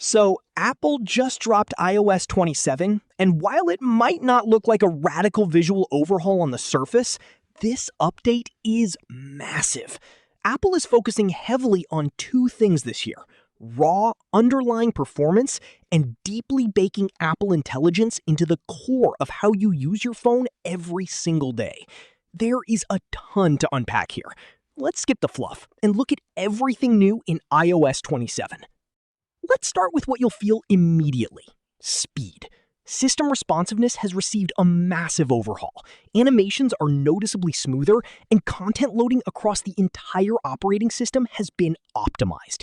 So, Apple just dropped iOS 27, and while it might not look like a radical visual overhaul on the surface, this update is massive. Apple is focusing heavily on two things this year: raw, underlying performance, and deeply baking Apple Intelligence into the core of how you use your phone every single day. There is a ton to unpack here. Let's skip the fluff and look at everything new in iOS 27. Let's start with what you'll feel immediately: speed. System responsiveness has received a massive overhaul. Animations are noticeably smoother, and content loading across the entire operating system has been optimized.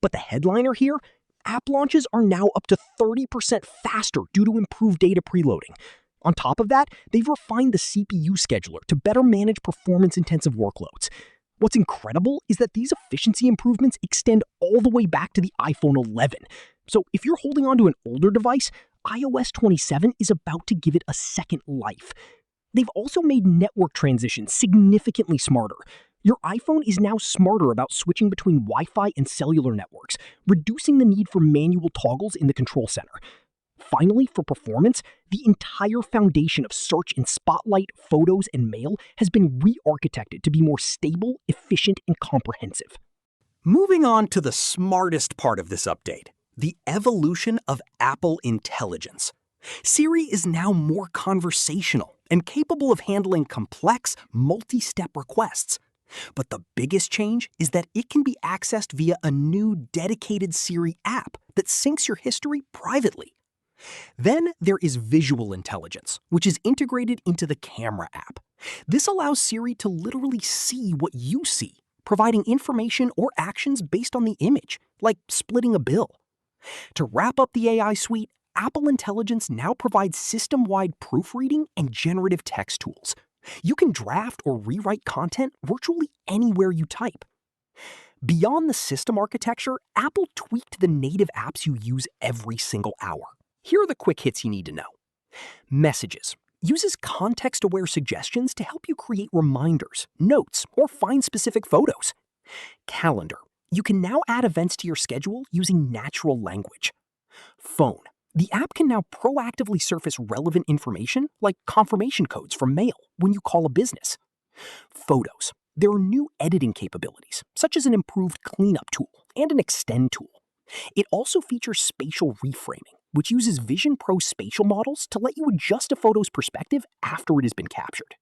But the headliner here? App launches are now up to 30% faster due to improved data preloading. On top of that, they've refined the CPU scheduler to better manage performance-intensive workloads. What's incredible is that these efficiency improvements extend all the way back to the iPhone 11. So if you're holding onto an older device, iOS 27 is about to give it a second life. They've also made network transitions significantly smarter. Your iPhone is now smarter about switching between Wi-Fi and cellular networks, reducing the need for manual toggles in the control center. Finally, for performance, the entire foundation of Search and Spotlight, Photos, and Mail has been re-architected to be more stable, efficient, and comprehensive. Moving on to the smartest part of this update, the evolution of Apple Intelligence. Siri is now more conversational and capable of handling complex, multi-step requests. But the biggest change is that it can be accessed via a new dedicated Siri app that syncs your history privately. Then there is Visual Intelligence, which is integrated into the Camera app. This allows Siri to literally see what you see, providing information or actions based on the image, like splitting a bill. To wrap up the AI suite, Apple Intelligence now provides system-wide proofreading and generative text tools. You can draft or rewrite content virtually anywhere you type. Beyond the system architecture, Apple tweaked the native apps you use every single hour. Here are the quick hits you need to know. Messages uses context-aware suggestions to help you create reminders, notes, or find specific photos. Calendar. You can now add events to your schedule using natural language. Phone. The app can now proactively surface relevant information like confirmation codes from mail when you call a business. Photos. There are new editing capabilities, such as an improved cleanup tool and an extend tool. It also features spatial reframing, which uses Vision Pro spatial models to let you adjust a photo's perspective after it has been captured.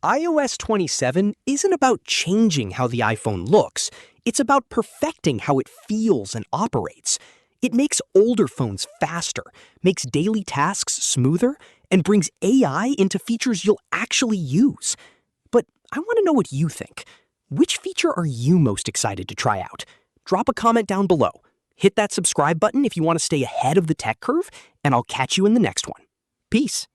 iOS 27 isn't about changing how the iPhone looks, it's about perfecting how it feels and operates. It makes older phones faster, makes daily tasks smoother, and brings AI into features you'll actually use. But I want to know what you think. Which feature are you most excited to try out? Drop a comment down below. Hit that subscribe button if you want to stay ahead of the tech curve, and I'll catch you in the next one. Peace.